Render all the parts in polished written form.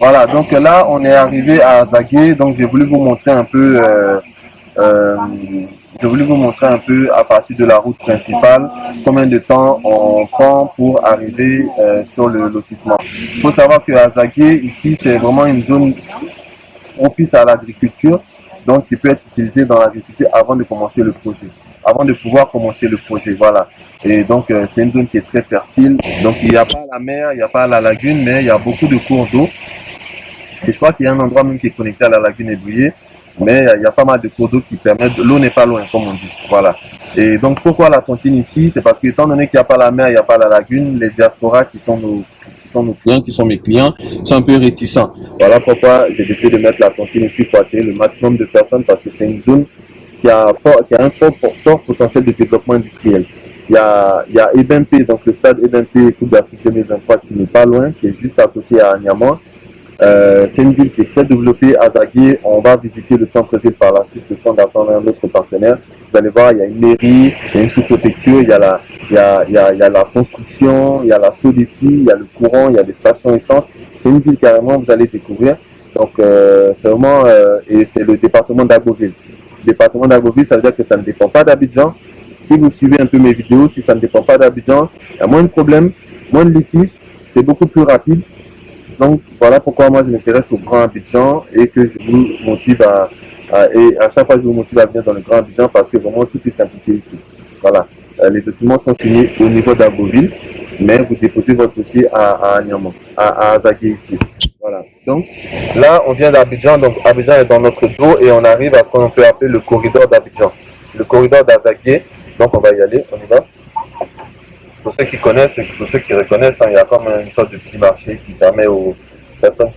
Voilà, donc là, on est arrivé à Zagué, donc j'ai voulu vous montrer un peu, euh, j'ai voulu vous montrer un peu à partir de la route principale combien de temps on prend pour arriver sur le lotissement. Il faut savoir que à Zagué, ici, c'est vraiment une zone propice à l'agriculture, donc qui peut être utilisée dans l'agriculture avant de commencer le projet, avant de pouvoir commencer le projet, voilà. Et donc, c'est une zone qui est très fertile. Donc, il n'y a pas la mer, il n'y a pas la lagune, mais il y a beaucoup de cours d'eau. Et je crois qu'il y a un endroit même qui est connecté à la lagune ébouillée, mais il y a pas mal de cours d'eau qui permettent, l'eau n'est pas loin, comme on dit. Voilà. Et donc, pourquoi la tontine ici? C'est parce que, étant donné qu'il n'y a pas la mer, il n'y a pas la lagune, les diasporas qui sont nos clients, qui sont mes clients, sont un peu réticents. Voilà pourquoi j'ai décidé de mettre la tontine ici pour attirer le maximum de personnes parce que c'est une zone qui a un fort potentiel de développement industriel. Il y a EBMP, donc le stade EBMP Coupe d'Afrique 2023 qui n'est pas loin, qui est juste à côté à Niamey. C'est une ville qui est très développée. À Zaguié, on va visiter le centre-ville par la suite, le temps d'attendre un autre partenaire. Vous allez voir, il y a une mairie, il y a une sous-préfecture, il y a la construction, il y a la SODECI, il y a le courant, il y a des stations essence. C'est une ville carrément, vous allez découvrir. Donc, c'est vraiment, et c'est le département d'Agoville. Le département d'Agoville, ça veut dire que ça ne dépend pas d'Abidjan. Si vous suivez un peu mes vidéos, si ça ne dépend pas d'Abidjan, il y a moins de problèmes, moins de litiges, c'est beaucoup plus rapide. Donc voilà pourquoi moi je m'intéresse au Grand Abidjan et que je vous motive et à chaque fois je vous motive à venir dans le Grand Abidjan parce que vraiment tout est simplifié ici. Voilà. Les documents sont signés au niveau d'Agoville, mais vous déposez votre dossier à Niamey, à Zagué ici. Voilà. Donc là on vient d'Abidjan, donc Abidjan est dans notre dos et on arrive à ce qu'on peut appeler le corridor d'Abidjan. Le corridor d'Azagué, donc on va y aller, on y va. Pour ceux qui connaissent et pour ceux qui reconnaissent, hein, il y a comme une sorte de petit marché qui permet aux personnes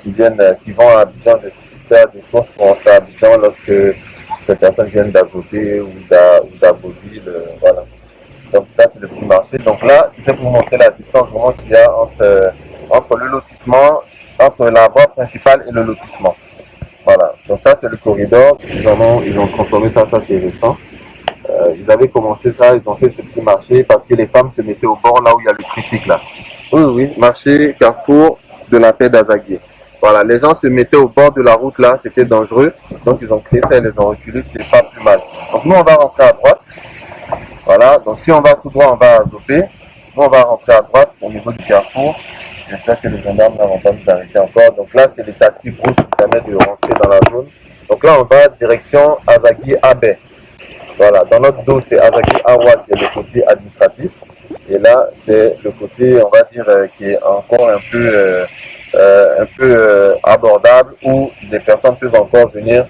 qui vont à Abidjan de faire des courses pour rentrer à Abidjan lorsque ces personnes viennent d'Agoté ou d'Agoville, voilà. Donc ça c'est le petit marché. Donc là, c'était pour vous montrer la distance vraiment qu'il y a entre le lotissement, entre la voie principale et le lotissement. Voilà. Donc ça c'est le corridor. Ils ont transformé ça c'est récent. Ils avaient commencé ça, ils ont fait ce petit marché parce que les femmes se mettaient au bord là où il y a le tricycle là. Oui, oui, marché Carrefour de la paix d'Azaguier. Voilà, les gens se mettaient au bord de la route là, c'était dangereux. Donc ils ont créé ça et les ont reculés, c'est pas plus mal. Donc nous on va rentrer à droite. Voilà, donc si on va tout droit, on va à Zopé. Nous on va rentrer à droite au niveau du carrefour. J'espère que les gendarmes ne vont pas nous arrêter encore. Donc là c'est les taxis brousse qui permettent de rentrer dans la zone. Donc là on va direction Azaguier Abé. Voilà, dans notre dos, c'est Azaguier Awa qui est le côté administratif. Et là, c'est le côté, on va dire, qui est encore un peu abordable, où les personnes peuvent encore venir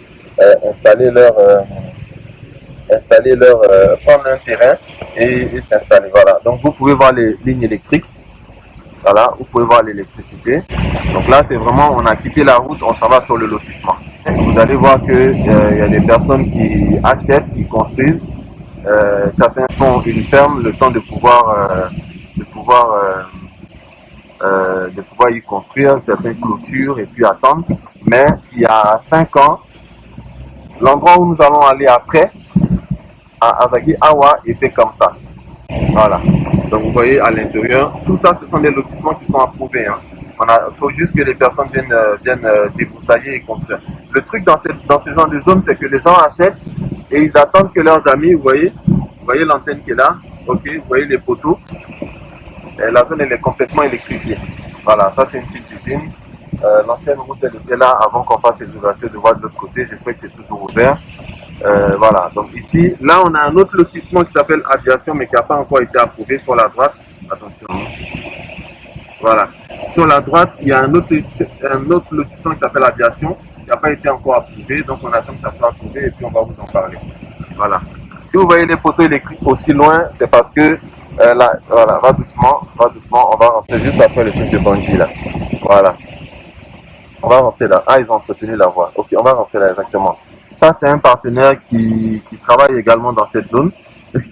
prendre un terrain et s'installer. Voilà. Donc, vous pouvez voir les lignes électriques. Voilà, vous pouvez voir l'électricité. Donc là, c'est vraiment, on a quitté la route, on s'en va sur le lotissement. Vous allez voir qu'il y a des personnes qui achètent, qui construisent. Certains font une ferme, le temps de pouvoir y construire, certains clôturent et puis attendent. Mais il y a 5 ans, l'endroit où nous allons aller après, à Azaguier Awa, était comme ça. Voilà. Donc vous voyez à l'intérieur, tout ça, ce sont des lotissements qui sont approuvés. Hein. Il faut juste que les personnes viennent débroussailler et construire. Le truc dans ce genre de zone, c'est que les gens achètent et ils attendent que leurs amis, vous voyez l'antenne qui est là, ok, vous voyez les poteaux. Et la zone elle est complètement électrifiée. Voilà, ça c'est une petite usine. L'ancienne route elle était là avant qu'on fasse les ouvertures de voie de l'autre côté. J'espère que c'est toujours ouvert. Voilà, donc ici, là on a un autre lotissement qui s'appelle Aviation mais qui n'a pas encore été approuvé sur la droite. Attention. Voilà. Sur la droite, il y a un autre lotissement qui s'appelle Aviation qui n'a pas été encore approuvé. Donc on attend que ça soit approuvé et puis on va vous en parler. Voilà. Si vous voyez les poteaux électriques aussi loin, c'est parce que là, voilà, va doucement, on va rentrer juste après le truc de bungee là. Voilà. On va rentrer là. Ah, ils ont entretenu la voie. Ok, on va rentrer là exactement. Ça, c'est un partenaire qui travaille également dans cette zone,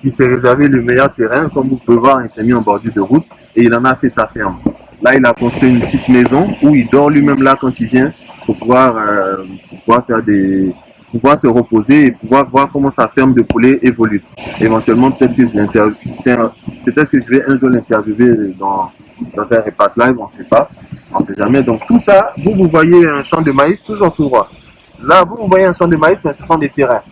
qui s'est réservé le meilleur terrain. Comme vous pouvez voir, il s'est mis en bordure de route et il en a fait sa ferme. Là, il a construit une petite maison où il dort lui-même là quand il vient pour pouvoir se reposer et pouvoir voir comment sa ferme de poulet évolue. Éventuellement, peut-être que je vais un jour l'interviewer dans un repas live, on ne sait pas, on ne sait jamais. Donc tout ça, vous voyez un champ de maïs toujours tout droit. Là, vous voyez un champ de maïs, mais ce sont des terrains.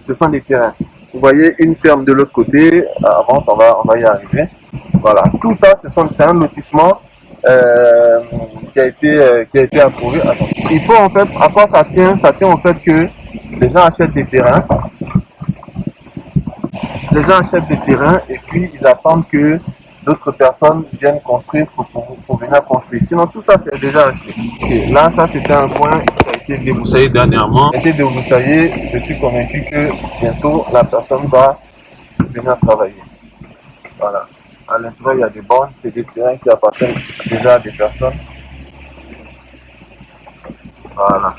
Ce sont des terrains. Vous voyez une ferme de l'autre côté. Avance, on va y arriver. Voilà. Tout ça, c'est un lotissement qui a été approuvé. Attends. Il faut en fait, à quoi ça tient? Ça tient au fait que les gens achètent des terrains. Les gens achètent des terrains et puis ils attendent que d'autres personnes viennent construire pour venir construire. Sinon, tout ça, c'est déjà acheté. Okay. Là, ça, c'était un point qui a été débroussaillé dernièrement. Il a été débroussaillé. Je suis convaincu que bientôt, la personne va venir travailler. Voilà. À l'intérieur, il y a des bornes. C'est des terrains qui appartiennent déjà à des personnes. Voilà.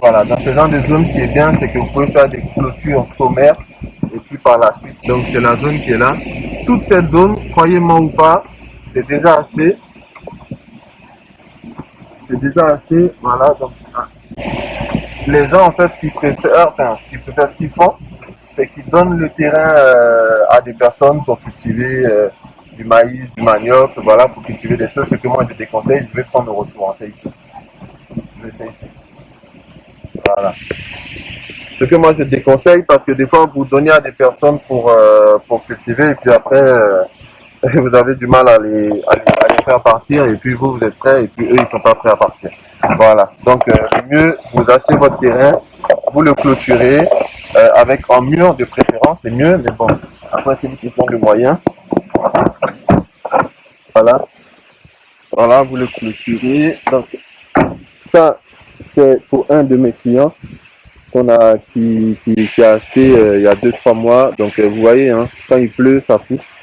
Voilà. Dans ce genre de zone, ce qui est bien, c'est que vous pouvez faire des clôtures sommaires et puis par la suite. Donc, c'est la zone qui est là. Toute cette zone, croyez-moi ou pas, c'est déjà acheté. C'est déjà acheté. Voilà. Donc, les gens, en fait, ce qu'ils préfèrent, ce qu'ils font, c'est qu'ils donnent le terrain à des personnes pour cultiver du maïs, du manioc, voilà, pour cultiver des choses. Ce que moi, je déconseille, je vais prendre le retour. C'est ici. Je vais faire ici. Voilà. Ce que moi je déconseille, parce que des fois vous donnez à des personnes pour cultiver et puis après vous avez du mal à les faire partir et puis vous êtes prêts et puis eux ils sont pas prêts à partir. Voilà. Donc le mieux, vous achetez votre terrain, vous le clôturez avec un mur de préférence, c'est mieux, mais bon, après c'est une question de moyens. Voilà. Voilà, vous le clôturez. Donc ça c'est pour un de mes clients qui a acheté il y a 2-3 mois. Donc vous voyez, hein, quand il pleut, ça pousse.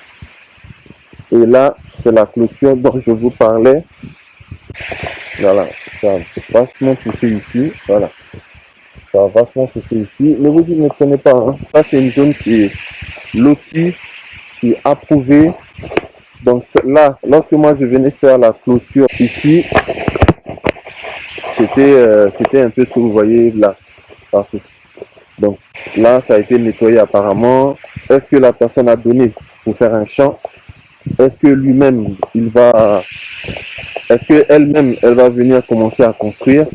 Et là, c'est la clôture dont je vous parlais. Voilà, ça a vachement poussé ici. Voilà, ça a vachement poussé ici. Ne vous ne prenez pas, hein. Ça c'est une zone qui est lotie, qui est approuvée. Donc là, lorsque moi je venais faire la clôture ici, c'était un peu ce que vous voyez là. Partout. Donc là, ça a été nettoyé apparemment. Est-ce que la personne a donné pour faire un champ? Est-ce que lui-même, est-ce qu'elle-même, elle va venir commencer à construire?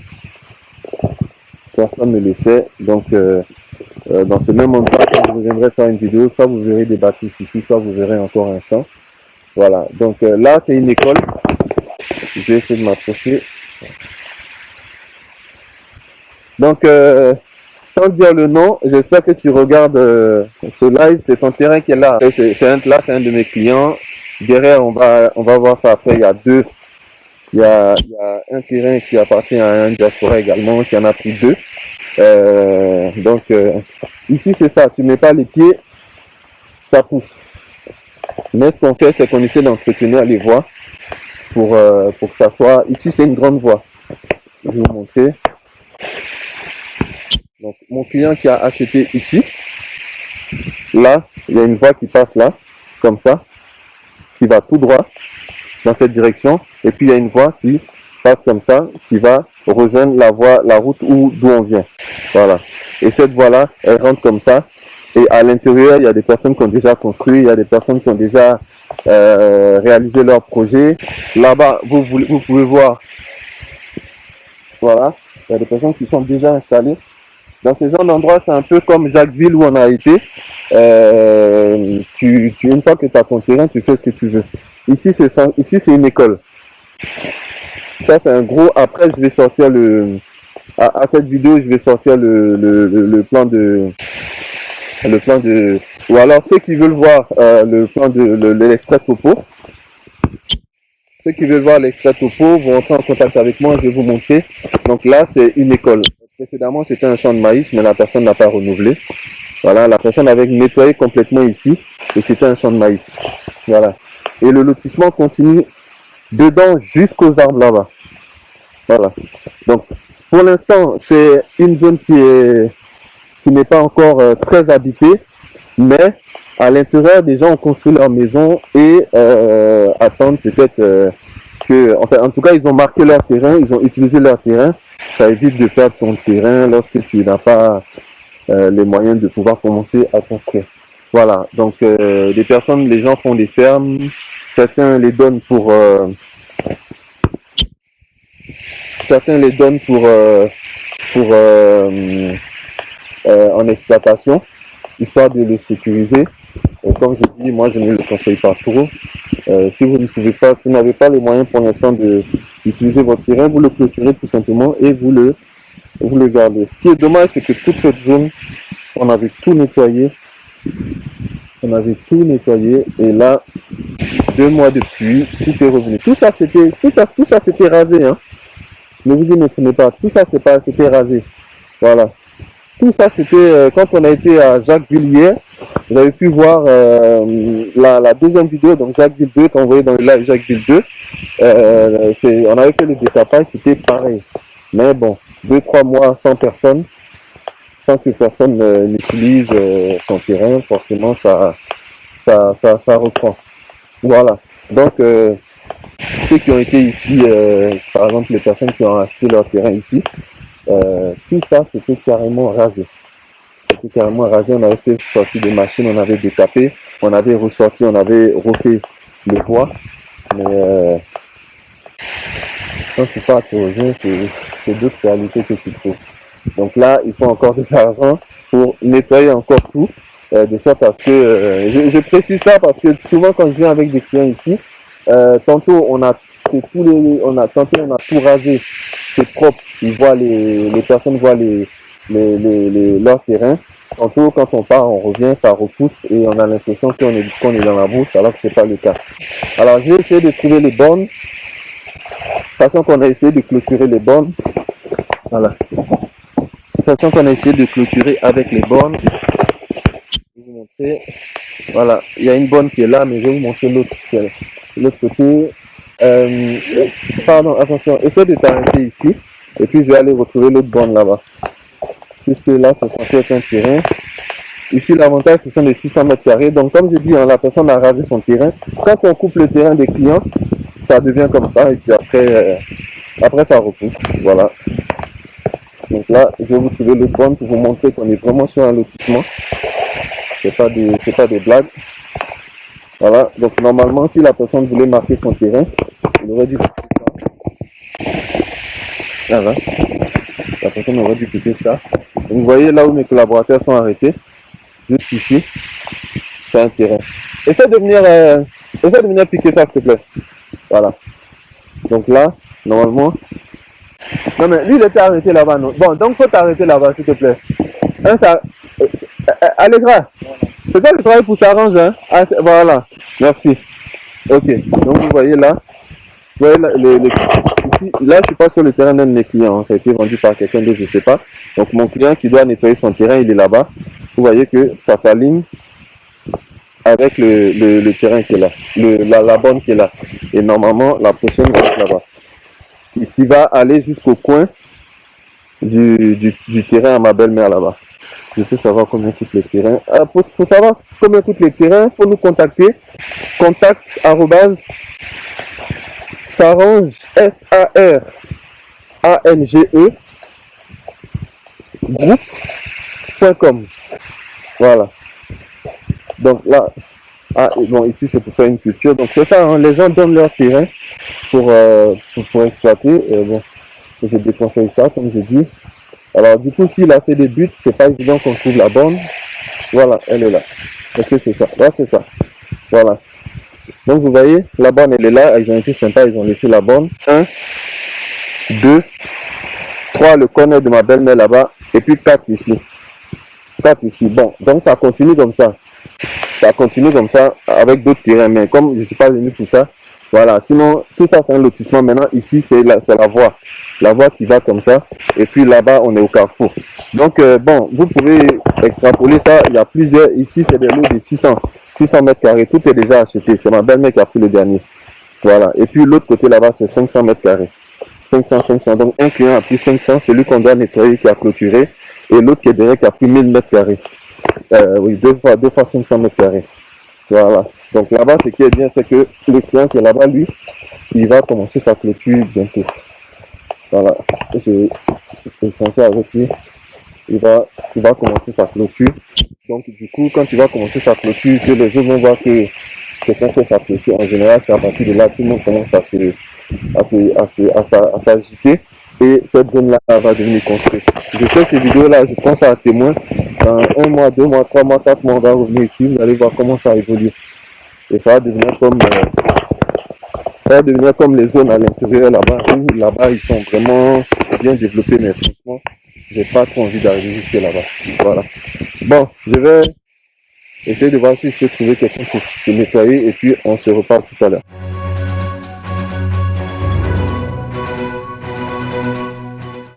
Personne ne le sait. Donc, dans ce même endroit, quand vous viendrez faire une vidéo, soit vous verrez des bâtiments ici, soit vous verrez encore un champ. Voilà. Donc là, c'est une école. Je vais essayer de m'approcher. Donc, sans dire le nom, j'espère que tu regardes ce live. C'est ton terrain qui est là. C'est un de mes clients. Derrière, on va voir ça après. Il y a un terrain qui appartient à un diaspora également, qui en a pris 2. Donc, ici, c'est ça. Tu mets pas les pieds, ça pousse. Mais ce qu'on fait, c'est qu'on essaie d'entretenir les voies pour que ça soit... Ici, c'est une grande voie. Je vais vous montrer. Donc, mon client qui a acheté ici, là, il y a une voie qui passe là, comme ça, qui va tout droit dans cette direction. Et puis, il y a une voie qui passe comme ça, qui va rejoindre la route d'où on vient. Voilà. Et cette voie-là, elle rentre comme ça. Et à l'intérieur, il y a des personnes qui ont déjà construit, il y a des personnes qui ont déjà réalisé leur projet. Là-bas, vous pouvez voir, voilà, il y a des personnes qui sont déjà installées. Dans ce genre d'endroit, c'est un peu comme Jacquesville où on a été. Une fois que tu as ton terrain, tu fais ce que tu veux. Ici, c'est une école. Ça, c'est un gros... Après, je vais sortir à cette vidéo, je vais sortir le plan de... Ou alors, ceux qui veulent voir le plan de l'extrait topo, ceux qui veulent voir l'extrait topo vont entrer en contact avec moi, je vais vous montrer. Donc là, c'est une école. Précédemment, c'était un champ de maïs, mais la personne n'a pas renouvelé. Voilà, la personne avait nettoyé complètement ici, et c'était un champ de maïs. Voilà. Et le lotissement continue dedans jusqu'aux arbres là-bas. Voilà. Donc, pour l'instant, c'est une zone qui n'est pas encore très habitée, mais à l'intérieur, des gens ont construit leur maison et attendent peut-être en tout cas, ils ont marqué leur terrain, ils ont utilisé leur terrain. Ça évite de perdre ton terrain lorsque tu n'as pas les moyens de pouvoir commencer à construire. Voilà, donc les gens font des fermes, certains les donnent certains les donnent pour en exploitation, histoire de le sécuriser. Et comme je dis, moi je ne le conseille pas trop. Si vous ne pouvez pas, vous n'avez pas les moyens pour l'instant d'utiliser votre terrain, vous le clôturez tout simplement et vous le gardez. Ce qui est dommage, c'est que toute cette zone, on avait tout nettoyé. On avait tout nettoyé et là, 2 mois de pluie, tout est revenu. Tout ça c'était rasé, hein. Ne vous imaginez pas, tout ça c'était rasé. Voilà. Tout ça c'était quand on a été à Jacquesville hier, vous avez pu voir la deuxième vidéo, donc Jacquesville 2, quand vous voyez dans le live Jacquesville 2, on avait fait le détapage, c'était pareil. Mais bon, 2-3 mois sans personne, sans que personne n'utilise son terrain, forcément ça reprend. Voilà. Donc ceux qui ont été ici, par exemple les personnes qui ont acheté leur terrain ici, tout ça c'était carrément rasé. C'était carrément rasé, on avait fait sortir des machines, on avait détapé, on avait ressorti, on avait refait le bois. Mais quand tu pars au revient, c'est d'autres réalités que tu trouves. Donc là, il faut encore de l'argent pour nettoyer encore tout. De sorte à ce que, je précise ça parce que souvent quand je viens avec des clients ici, tantôt on a tantôt on a tout rasé, c'est propre. Ils voient les personnes voient leur terrain. Tantôt quand on part, on revient, ça repousse et on a l'impression qu'on est dans la brousse alors que c'est pas le cas. Alors j'ai essayé de trouver les bornes, sachant qu'on a essayé de clôturer les bornes. Voilà. Sachant qu'on a essayé de clôturer avec les bornes. Je vais vous montrer. Voilà, il y a une borne qui est là, mais je vais vous montrer l'autre côté. Pardon, attention, essaie de t'arrêter ici. Et puis je vais aller retrouver l'autre borne là-bas. Puisque là, c'est censé être un terrain. Ici, l'avantage, ce sont les 600 mètres carrés. Donc, comme je dis, hein, la personne a rasé son terrain. Quand on coupe le terrain des clients, ça devient comme ça. Et puis après ça repousse. Voilà. Donc là, je vais vous trouver l'autre borne pour vous montrer qu'on est vraiment sur un lotissement. C'est pas des blagues. Voilà. Donc, normalement, si la personne voulait marquer son terrain, il aurait dû cliquer ça. Voilà. La personne aurait dû cliquer ça. Vous voyez là où mes collaborateurs sont arrêtés. Juste ici. C'est un terrain. Essaie de venir piquer ça, s'il te plaît. Voilà. Donc là, normalement. Non, mais lui, il était arrêté là-bas, non? Bon, donc, faut t'arrêter là-bas, s'il te plaît. Hein, ça. Allegra, c'est ça le travail pour s'arranger, hein? Ah, voilà. Merci. Ok. Donc, vous voyez là. Vous voyez là, ici, là, je suis pas sur le terrain d'un de mes clients. Hein. Ça a été vendu par quelqu'un d'autre, je sais pas. Donc, mon client qui doit nettoyer son terrain, il est là-bas. Vous voyez que ça s'aligne avec le terrain qui est là, la borne qui est là. Et normalement, la prochaine va être là-bas. Qui va aller jusqu'au coin du terrain à ma belle-mère là-bas. Je peux savoir combien coûte le terrain. Pour savoir combien coûte le terrain, il faut nous contacter. Contact s'arrange, SARANGE, groupe.com. Voilà. Donc là, bon, ici c'est pour faire une culture. Donc c'est ça, hein, les gens donnent leur terrain pour exploiter. Bon, je déconseille ça, comme je dis. Alors du coup, s'il a fait des buts, c'est pas évident qu'on trouve la borne. Voilà, elle est là. Est-ce que c'est ça? Ouais, c'est ça. Voilà. Donc vous voyez, la borne elle est là. Ils ont été sympas, ils ont laissé la borne. 1, 2, 3, le corner de ma belle-mère là-bas. Et puis 4 ici. 4 ici. Bon, donc ça continue comme ça. Ça continue comme ça avec d'autres terrains. Mais comme je ne suis pas venu pour ça, voilà. Sinon, tout ça c'est un lotissement. Maintenant, ici c'est la voie. La voie qui va comme ça. Et puis là-bas, on est au carrefour. Donc, bon, vous pouvez extrapoler ça. Il y a plusieurs. Ici, c'est des lots de 600 mètres carrés. Tout est déjà acheté. C'est ma belle-mère qui a pris le dernier. Voilà. Et puis l'autre côté là-bas, c'est 500 mètres carrés. 500. Donc, un client a pris 500, celui qu'on doit nettoyer qui a clôturé. Et l'autre qui est derrière qui a pris 1000 mètres carrés. Oui, deux fois 500 mètres carrés. Voilà. Donc là-bas, ce qui est bien, c'est que le client qui est là-bas, lui, il va commencer sa clôture bientôt. Voilà. J'ai échangé avec lui. il va commencer sa clôture. Donc, du coup, quand il va commencer sa clôture, que les autres vont voir que quelqu'un fait sa clôture, en général, c'est à partir de là que tout le monde commence à s'agiter et cette zone-là va devenir construite. Je fais ces vidéos-là, je pense à témoin. Dans 1 mois, 2 mois, 3 mois, 4 mois, on va revenir ici, vous allez voir comment ça évolue. Et ça va devenir comme les zones à l'intérieur là-bas, où là-bas ils sont vraiment bien développés, mais franchement, j'ai pas trop envie d'arriver jusque là-bas. Voilà. Bon, je vais essayer de voir si je peux trouver quelqu'un pour se nettoyer et puis on se reparle tout à l'heure.